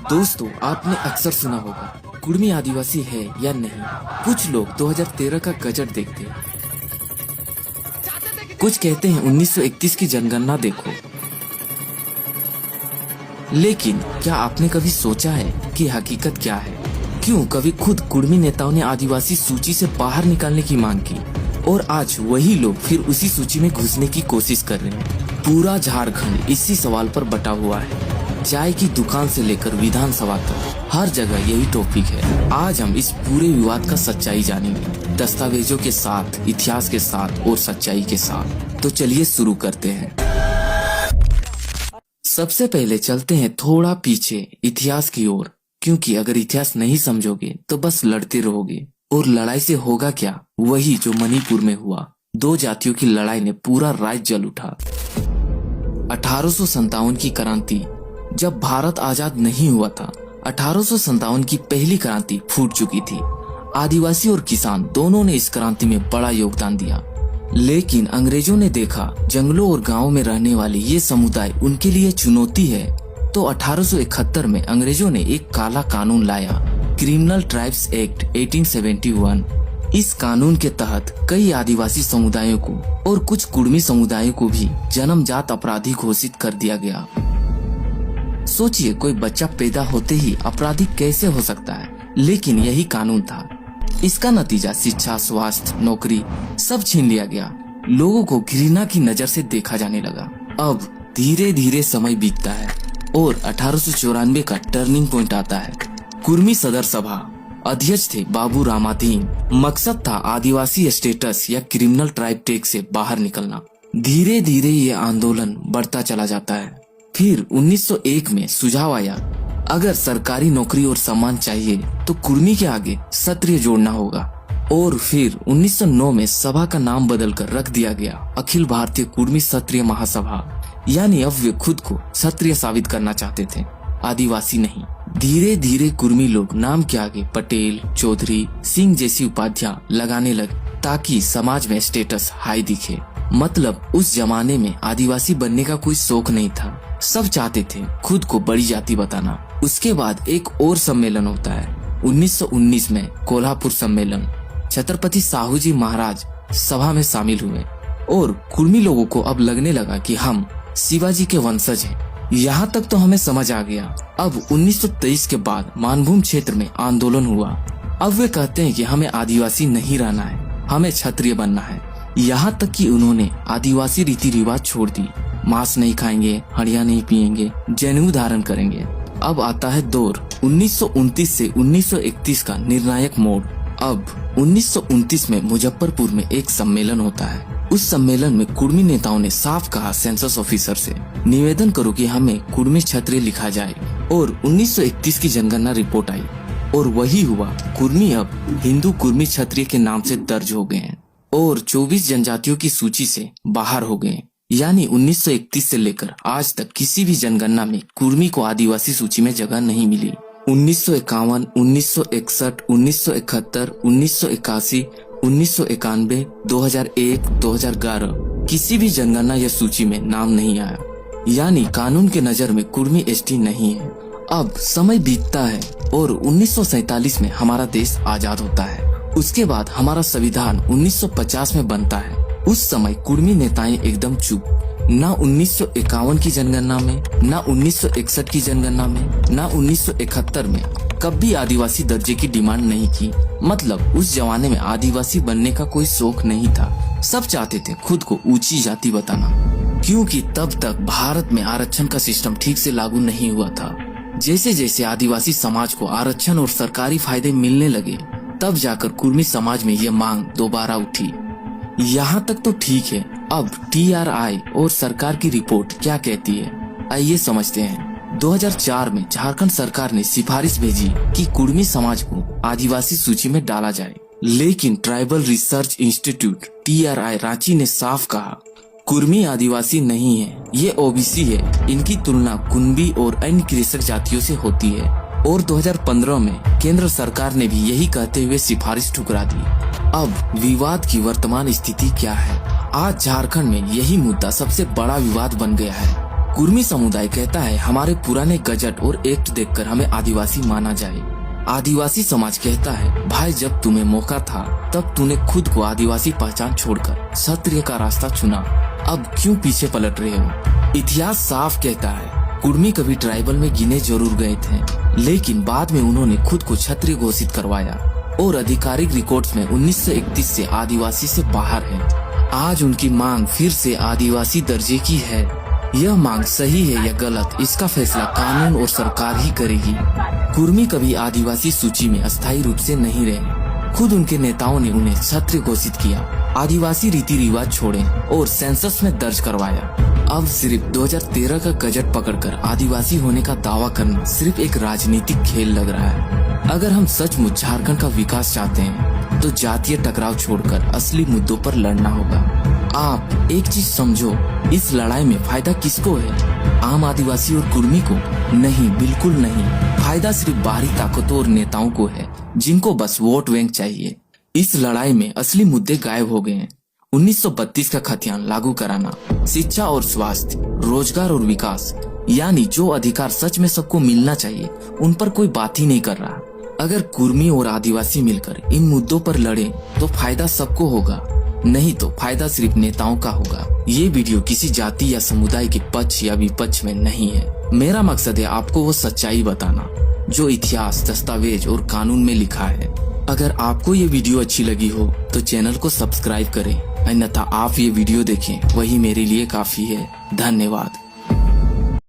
दोस्तों, आपने अक्सर सुना होगा कुर्मी आदिवासी है या नहीं। कुछ लोग 2013 का गजट देखते हैं, कुछ कहते हैं 1931 की जनगणना देखो। लेकिन क्या आपने कभी सोचा है कि हकीकत क्या है? क्यों कभी खुद कुर्मी नेताओं ने आदिवासी सूची से बाहर निकालने की मांग की और आज वही लोग फिर उसी सूची में घुसने की कोशिश कर रहे हैं। पूरा झारखंड इसी सवाल पर बटा हुआ है। चाय की दुकान से लेकर विधानसभा तक हर जगह यही टॉपिक है। आज हम इस पूरे विवाद का सच्चाई जानेंगे, दस्तावेजों के साथ, इतिहास के साथ और सच्चाई के साथ। तो चलिए शुरू करते हैं। सबसे पहले चलते हैं थोड़ा पीछे इतिहास की ओर, क्योंकि अगर इतिहास नहीं समझोगे तो बस लड़ते रहोगे और लड़ाई से होगा क्या? वही जो मणिपुर में हुआ। दो जातियों की लड़ाई ने पूरा राज्य जल उठा। 1857 की क्रांति, जब भारत आजाद नहीं हुआ था, 1857 की पहली क्रांति फूट चुकी थी। आदिवासी और किसान दोनों ने इस क्रांति में बड़ा योगदान दिया। लेकिन अंग्रेजों ने देखा जंगलों और गांवों में रहने वाले ये समुदाय उनके लिए चुनौती है, तो 1871 में अंग्रेजों ने एक काला कानून लाया, क्रिमिनल ट्राइब्स एक्ट 1871। इस कानून के तहत कई आदिवासी समुदायों को और कुछ कुर्मी समुदायों को भी जन्मजात अपराधी घोषित कर दिया गया। सोचिए, कोई बच्चा पैदा होते ही अपराधी कैसे हो सकता है? लेकिन यही कानून था। इसका नतीजा शिक्षा, स्वास्थ्य, नौकरी सब छीन लिया गया। लोगों को घृणा की नजर से देखा जाने लगा। अब धीरे धीरे समय बीतता है और 1894 का टर्निंग पॉइंट आता है। कुर्मी सदर सभा अध्यक्ष थे बाबू रामाधीन। मकसद था आदिवासी स्टेटस या क्रिमिनल ट्राइब टैक्स से बाहर निकलना। धीरे धीरे ये आंदोलन बढ़ता चला जाता है। फिर 1901 में सुझाव आया, अगर सरकारी नौकरी और सम्मान चाहिए तो कुर्मी के आगे क्षत्रिय जोड़ना होगा। और फिर 1909 में सभा का नाम बदलकर रख दिया गया अखिल भारतीय कुर्मी क्षत्रिय महासभा। यानी अब वे खुद को क्षत्रिय साबित करना चाहते थे, आदिवासी नहीं। धीरे धीरे कुर्मी लोग नाम के आगे पटेल, चौधरी, सिंह जैसी उपाधियां लगाने लगे ताकि समाज में स्टेटस हाई दिखे। मतलब उस जमाने में आदिवासी बनने का कोई शौक नहीं था, सब चाहते थे खुद को बड़ी जाति बताना। उसके बाद एक और सम्मेलन होता है 1919 में, कोल्हापुर सम्मेलन। छत्रपति साहू जी महाराज सभा में शामिल हुए और कुर्मी लोगों को अब लगने लगा कि हम शिवाजी के वंशज हैं। यहाँ तक तो हमें समझ आ गया। अब 1923 के बाद मानभूम क्षेत्र में आंदोलन हुआ। अब वे कहते हैं कि हमें आदिवासी नहीं रहना है, हमें क्षत्रिय बनना है। यहाँ तक कि उन्होंने आदिवासी रीति रिवाज छोड़ दी। मांस नहीं खाएंगे, हड़िया नहीं पिएंगे, जनेऊ धारण करेंगे। अब आता है दौर 1929 से 1931 का निर्णायक मोड़। अब 1929 में मुजफ्फरपुर में एक सम्मेलन होता है। उस सम्मेलन में कुर्मी नेताओं ने साफ कहा सेंसस ऑफिसर से, निवेदन करो कि हमें कुर्मी क्षत्रिय लिखा जाए। और 1931 की जनगणना रिपोर्ट आई और वही हुआ। कुर्मी अब हिंदू कुर्मी क्षत्रिय के नाम से दर्ज हो गए हैं और 24 जनजातियों की सूची से बाहर हो गए। यानी 1931 से लेकर आज तक किसी भी जनगणना में कुर्मी को आदिवासी सूची में जगह नहीं मिली। 1951, 1961, 1971, 1981, 1991, 2001, 2011 किसी भी जनगणना या सूची में नाम नहीं आया। यानी कानून के नजर में कुर्मी एसटी नहीं है। अब समय बीतता है और 1947 में हमारा देश आजाद होता है। उसके बाद हमारा संविधान 1950 में बनता है। उस समय कुर्मी नेताएं एकदम चुप। ना 1951 की जनगणना में, ना 1961 की जनगणना में, ना 1971 में कभी आदिवासी दर्जे की डिमांड नहीं की। मतलब उस जमाने में आदिवासी बनने का कोई शौक नहीं था। सब चाहते थे खुद को ऊंची जाति बताना, क्योंकि तब तक भारत में आरक्षण का सिस्टम ठीक से लागू नहीं हुआ था। जैसे जैसे आदिवासी समाज को आरक्षण और सरकारी फायदे मिलने लगे, तब जाकर कुर्मी समाज में ये मांग दोबारा उठी। यहाँ तक तो ठीक है। अब TRI और सरकार की रिपोर्ट क्या कहती है, आइए समझते हैं। 2004 में झारखंड सरकार ने सिफारिश भेजी कि कुर्मी समाज को आदिवासी सूची में डाला जाए। लेकिन tribal research institute TRI Ranchi ने साफ कहा, कुर्मी आदिवासी नहीं है, ये OBC है। इनकी तुलना कुनबी और अन्य कृषक जातियों से होती है। और 2015 में केंद्र सरकार ने भी यही कहते हुए सिफारिश ठुकरा दी। अब विवाद की वर्तमान स्थिति क्या है? आज झारखंड में यही मुद्दा सबसे बड़ा विवाद बन गया है। कुर्मी समुदाय कहता है हमारे पुराने गजट और एक्ट देखकर हमें आदिवासी माना जाए। आदिवासी समाज कहता है भाई जब तुम्हें मौका था तब तूने खुद को आदिवासी पहचान छोड़कर क्षत्रिय का रास्ता चुना, अब क्यों पीछे पलट रहे हो। इतिहास साफ कहता है कुर्मी कभी ट्राइबल में गिने जरूर गए थे, लेकिन बाद में उन्होंने खुद को क्षत्रिय घोषित करवाया और आधिकारिक रिकॉर्ड्स में 1931 से आदिवासी से बाहर है। आज उनकी मांग फिर से आदिवासी दर्जे की है। यह मांग सही है या गलत, इसका फैसला कानून और सरकार ही करेगी। कुर्मी कभी आदिवासी सूची में अस्थायी रूप से नहीं रहे, खुद उनके नेताओं ने उन्हें क्षत्रिय घोषित किया, आदिवासी रीति रिवाज छोड़े और सेंसस में दर्ज करवाया। अब सिर्फ 2013 का गजट पकड़कर आदिवासी होने का दावा करना सिर्फ एक राजनीतिक खेल लग रहा है। अगर हम सचमुच झारखंड का विकास चाहते हैं तो जातीय टकराव छोड़कर असली मुद्दों पर लड़ना होगा। आप एक चीज समझो, इस लड़ाई में फायदा किसको है? आम आदिवासी और कुर्मी को? नहीं, बिल्कुल नहीं। फायदा सिर्फ बाहरी ताकतों और नेताओं को है जिनको बस वोट बैंक चाहिए। इस लड़ाई में असली मुद्दे गायब हो गए हैं। 1932 का खतियान लागू कराना, शिक्षा और स्वास्थ्य, रोजगार और विकास, यानी जो अधिकार सच में सबको मिलना चाहिए उन पर कोई बात ही नहीं कर रहा। अगर कुर्मी और आदिवासी मिलकर इन मुद्दों पर लड़े तो फायदा सबको होगा, नहीं तो फायदा सिर्फ नेताओं का होगा। ये वीडियो किसी जाति या समुदाय के पक्ष या विपक्ष में नहीं है। मेरा मकसद है आपको वो सच्चाई बताना जो इतिहास, दस्तावेज और कानून में लिखा है। अगर आपको ये वीडियो अच्छी लगी हो तो चैनल को सब्सक्राइब करें, अन्यथा आप ये वीडियो देखें, वही मेरे लिए काफी है। धन्यवाद।